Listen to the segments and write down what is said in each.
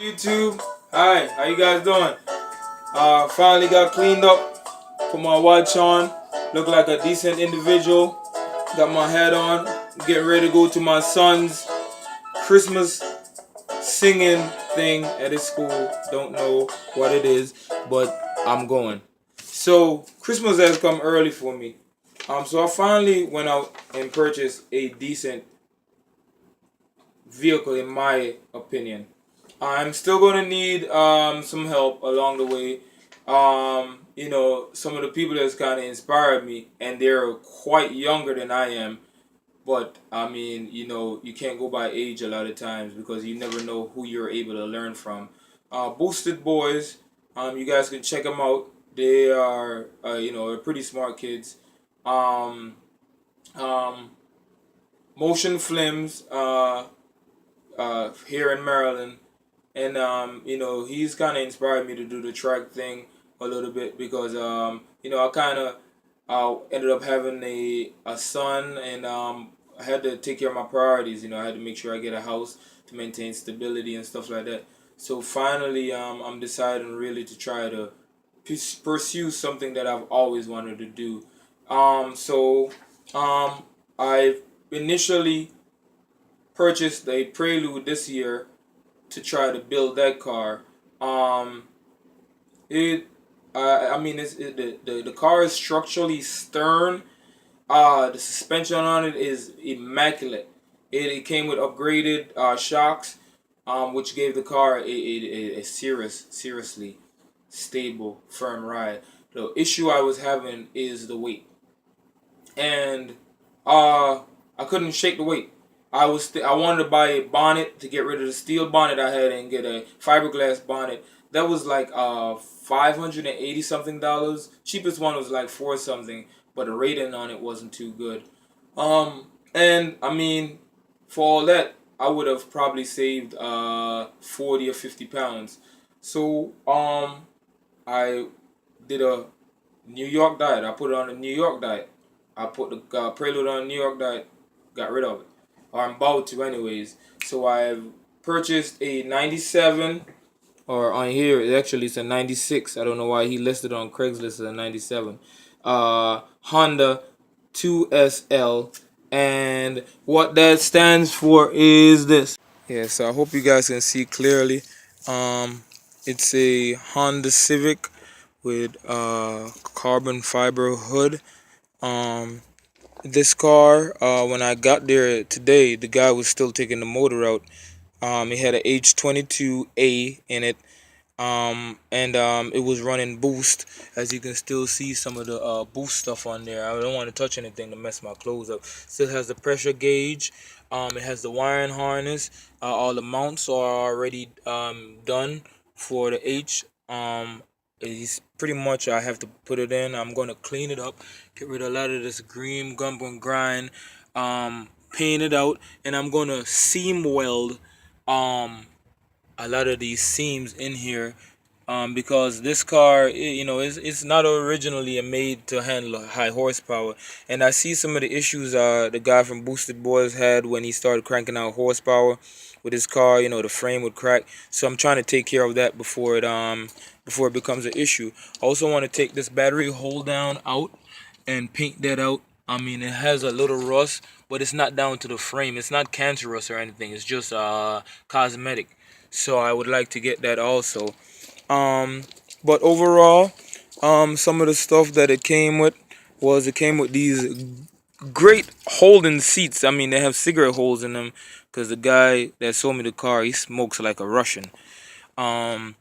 YouTube, hi, how you guys doing? Finally got cleaned up, put my watch on, look like a decent individual, got my hat on, getting ready to go to my son's Christmas singing thing at his school. Don't know what it is, but I'm going. So Christmas has come early for me. So I finally went out and purchased a decent vehicle in my opinion. I'm still gonna need some help along the way. Some of the people that's kind of inspired me, and they're quite younger than I am. But I mean, you can't go by age a lot of times because you never know who you're able to learn from. Boosted Boys, you guys can check them out. They are, they're pretty smart kids. Um, um, Motion Flims, here in Maryland, and he's kind of inspired me to do the track thing a little bit because I kind of ended up having a son, and I had to take care of my priorities. I had to make sure I get a house to maintain stability and stuff like that. So finally, I'm deciding really to try to pursue something that I've always wanted to do. So I initially purchased a Prelude this year to try to build that car. Um, it, I mean, the car is structurally stern. The suspension on it is immaculate. It came with upgraded shocks, which gave the car a seriously stable, firm ride. The issue I was having is the weight, and I couldn't shake the weight. I wanted to buy a bonnet to get rid of the steel bonnet I had and get a fiberglass bonnet. That was like $580 something dollars. Cheapest one was like four something, but the rating on it wasn't too good. And I mean, for all that, I would have probably saved 40 or 50 pounds. So I did a New York diet. I put it on a New York diet. I put the Prelude on a New York diet. Got rid of it. Or I'm about to anyways. So I've purchased a 97, or on here it actually it's a 96. I don't know why he listed on Craigslist as a 97. Honda 2SL, and what that stands for is this. Yeah, so I hope you guys can see clearly. It's a Honda Civic with carbon fiber hood. Um, this car, when I got there today, the guy was still taking the motor out. It had a H22A in it, and it was running boost. As you can still see some of the boost stuff on there. I don't want to touch anything to mess my clothes up. Still has the pressure gauge. It has the wiring harness. All the mounts are already done for the H. It's pretty much I have to put it in. I'm gonna clean it up, get rid of a lot of this green gump and grind, paint it out, and I'm gonna seam weld um a lot of these seams in here, because this car, it's not originally made to handle high horsepower. And I see some of the issues the guy from Boosted Boys had when he started cranking out horsepower with his car. The frame would crack. So I'm trying to take care of that before it becomes an issue. I also want to take this battery hold down out and paint that out. I mean, it has a little rust, but it's not down to the frame. It's not cancerous or anything. It's just cosmetic. So I would like to get that also. Um, but overall, some of the stuff that it came with these great Holden seats. I mean, they have cigarette holes in them because the guy that sold me the car, he smokes like a Russian. Um,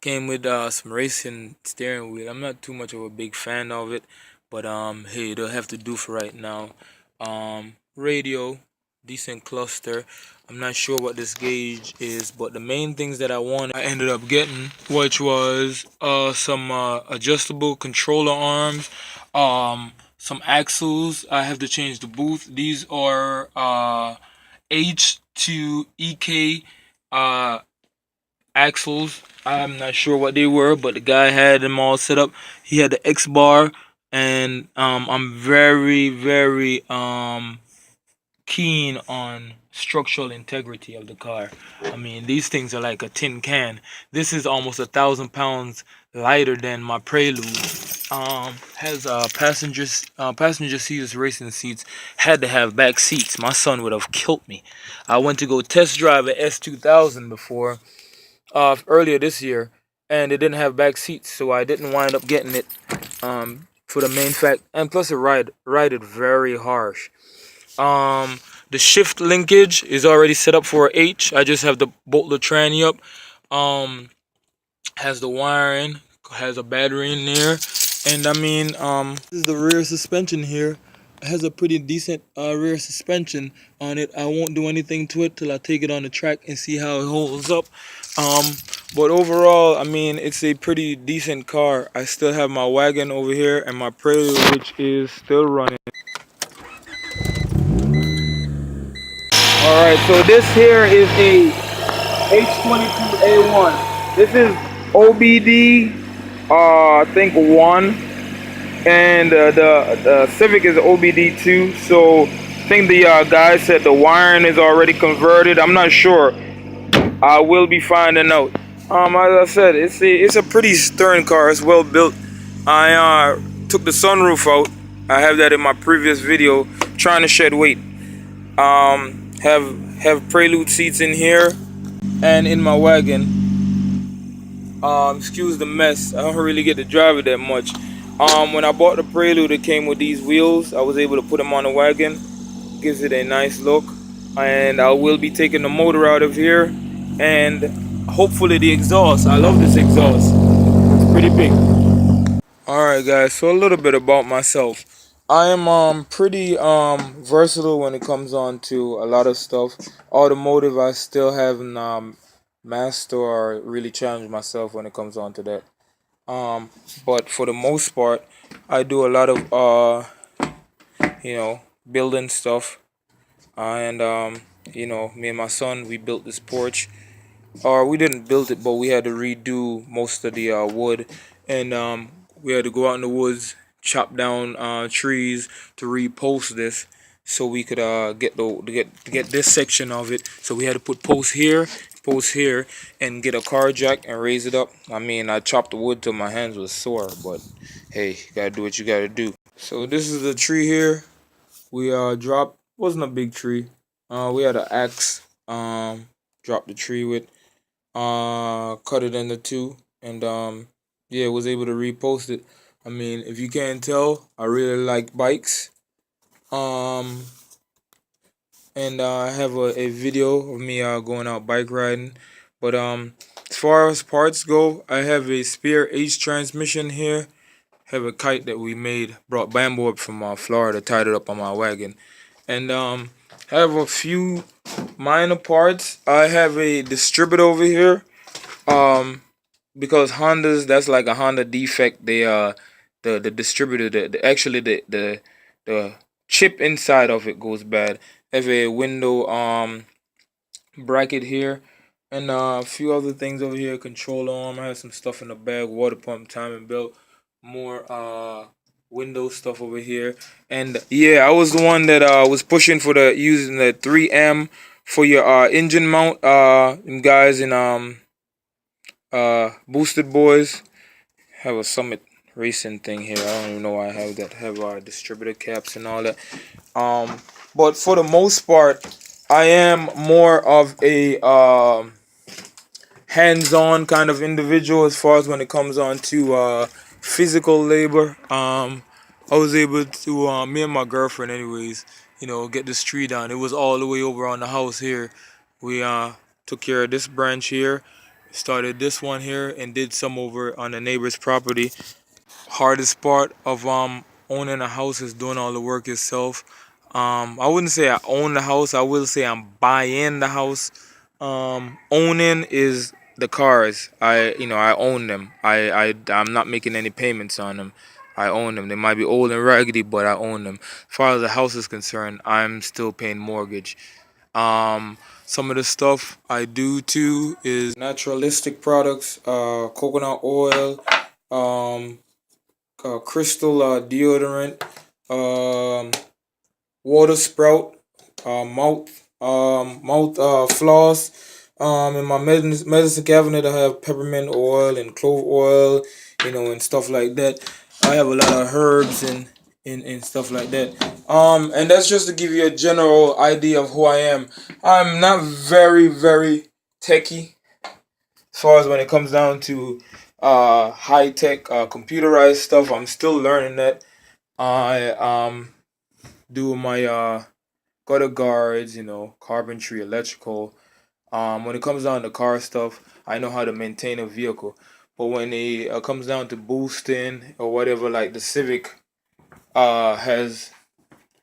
Came with some racing steering wheel. I'm not too much of a big fan of it, but hey, it'll have to do for right now. Radio, decent cluster. I'm not sure what this gauge is, but the main things that I wanted, I ended up getting, which was some adjustable controller arms, some axles. I have to change the booth. These are H2EK axles. I'm not sure what they were, but the guy had them all set up. He had the X bar, and I'm very, very keen on structural integrity of the car. I mean, these things are like a tin can. This is almost 1,000 pounds lighter than my Prelude. Has passenger seats, racing seats. Had to have back seats. My son would have killed me. I went to go test drive an S2000 before, earlier this year, and it didn't have back seats, so I didn't wind up getting it. For the main fact, and plus it ride very harsh. Um, the shift linkage is already set up for a H. I just have to bolt the tranny up. Um, has the wiring, has a battery in there, and I mean, this is the rear suspension here. It has a pretty decent rear suspension on it. I won't do anything to it till I take it on the track and see how it holds up. Um, but overall, I mean, it's a pretty decent car. I still have my wagon over here and my Prelude, which is still running. All right, so this here is a H22A1. This is OBD, I think 1, and the Civic is OBD2. So I think the guy said the wiring is already converted. I'm not sure. I will be finding out. As I said, it's a pretty stern car. It's well built. I took the sunroof out. I have that in my previous video, trying to shed weight. Have Prelude seats in here and in my wagon. Excuse the mess. I don't really get to drive it that much. When I bought the Prelude, it came with these wheels. I was able to put them on the wagon. Gives it a nice look. And I will be taking the motor out of here, and hopefully the exhaust. I love this exhaust. It's pretty big. Alright guys, so a little bit about myself. I am pretty versatile when it comes on to a lot of stuff. Automotive, I still haven't mastered or really challenged myself when it comes on to that. But for the most part, I do a lot of building stuff. And me and my son, we built this porch. Or we didn't build it, but we had to redo most of the wood, and we had to go out in the woods, chop down trees to repost this, so we could get this section of it. So we had to put posts here, and get a car jack and raise it up. I mean, I chopped the wood till my hands was sore, but hey, you gotta do what you gotta do. So this is the tree here. We dropped, wasn't a big tree. We had an axe. Dropped the tree with. Cut it into two, and yeah, was able to repost it. I mean, if you can't tell, I really like bikes. Um, and I have a video of me going out bike riding. But as far as parts go, I have a spare H transmission here. Have a kite that we made, brought bamboo up from Florida, tied it up on my wagon, and have a few minor parts. I have a distributor over here. Because Hondas, that's like a Honda defect. They the distributor, actually the chip inside of it goes bad. Have a window bracket here, and a few other things over here. Control arm. I have some stuff in the bag. Water pump, timing belt, more window stuff over here. And yeah, I was the one that was pushing for the using the 3M for your engine mount. Guys in Boosted Boys have a Summit Racing thing here. I don't even know why I have that. Have distributor caps and all that. But for the most part, I am more of a hands-on kind of individual as far as when it comes on to physical labor. I was able to me and my girlfriend, anyways, get this tree down. It was all the way over on the house here. We took care of this branch here, started this one here, and did some over on the neighbor's property. Hardest part of owning a house is doing all the work yourself. I wouldn't say I own the house. I will say I'm buying the house. Owning is the cars. I own them. I'm not making any payments on them. I own them. They might be old and raggedy, but I own them. As far as the house is concerned, I'm still paying mortgage. Some of the stuff I do too is naturalistic products, coconut oil, crystal deodorant, water sprout, mouth mouth floss. In my medicine cabinet, I have peppermint oil and clove oil, and stuff like that. I have a lot of herbs and stuff like that. And that's just to give you a general idea of who I am. I'm not very techy as far as when it comes down to high tech computerized stuff. I'm still learning that. I do my gutter guards, carpentry, electrical. When it comes down to car stuff, I know how to maintain a vehicle. But when it comes down to boosting or whatever, like the Civic has,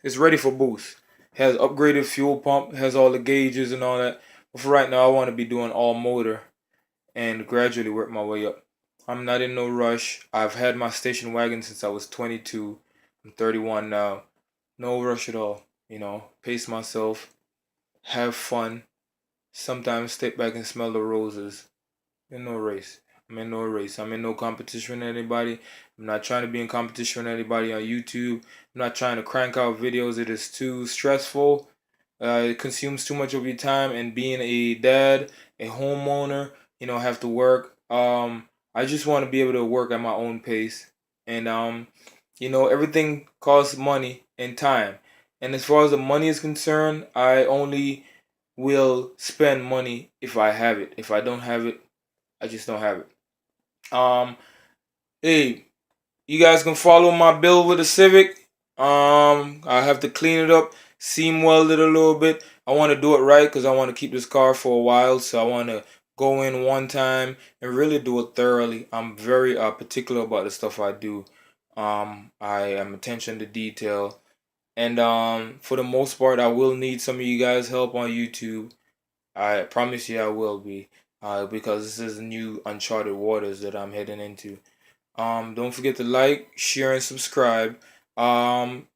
it's ready for boost. Has upgraded fuel pump, has all the gauges and all that. But for right now, I want to be doing all motor and gradually work my way up. I'm not in no rush. I've had my station wagon since I was 22. I'm 31 now. No rush at all. Pace myself, have fun, sometimes step back and smell the roses. In no race. I'm in no race. I'm in no competition with anybody. I'm not trying to be in competition with anybody on YouTube. I'm not trying to crank out videos. It is too stressful. It consumes too much of your time. And being a dad, a homeowner, have to work. I just want to be able to work at my own pace. And everything costs money and time. And as far as the money is concerned, I only will spend money if I have it. If I don't have it, I just don't have it. Hey, you guys can follow my build with the Civic. I have to clean it up, seam weld it a little bit. I want to do it right because I want to keep this car for a while. So I want to go in one time and really do it thoroughly. I'm very particular about the stuff I do. I am attention to detail. And for the most part, I will need some of you guys' help on YouTube. I promise you I will be. Because this is new uncharted waters that I'm heading into. Don't forget to like, share, and subscribe. When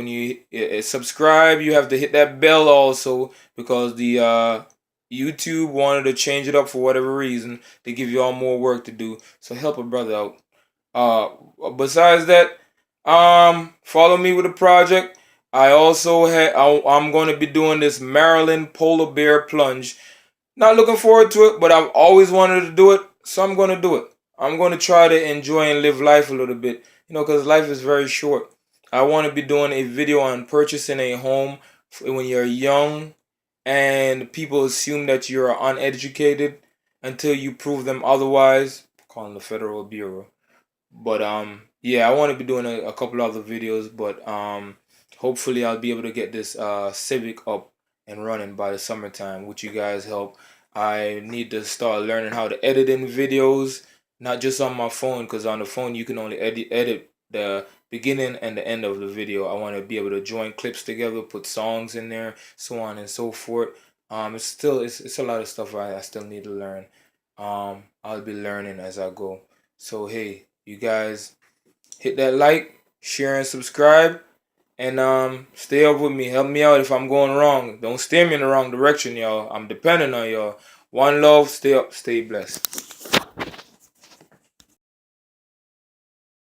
you subscribe, you have to hit that bell also because the YouTube wanted to change it up for whatever reason to give you all more work to do. So help a brother out. Besides that, follow me with the project. I also I'm going to be doing this Maryland polar bear plunge. Not looking forward to it, but I've always wanted to do it, so I'm going to do it. I'm going to try to enjoy and live life a little bit, because life is very short. I want to be doing a video on purchasing a home when you're young and people assume that you're uneducated until you prove them otherwise. Calling the Federal Bureau. But yeah, I want to be doing a couple other videos, but hopefully I'll be able to get this Civic up and running by the summertime, which you guys help. I need to start learning how to edit in videos, not just on my phone, because on the phone you can only edit the beginning and the end of the video. I want to be able to join clips together, put songs in there, so on and so forth. It's a lot of stuff I still need to learn. I'll be learning as I go. So hey, you guys hit that like, share, and subscribe. And stay up with me. Help me out if I'm going wrong. Don't steer me in the wrong direction, y'all. I'm depending on y'all. One love. Stay up. Stay blessed.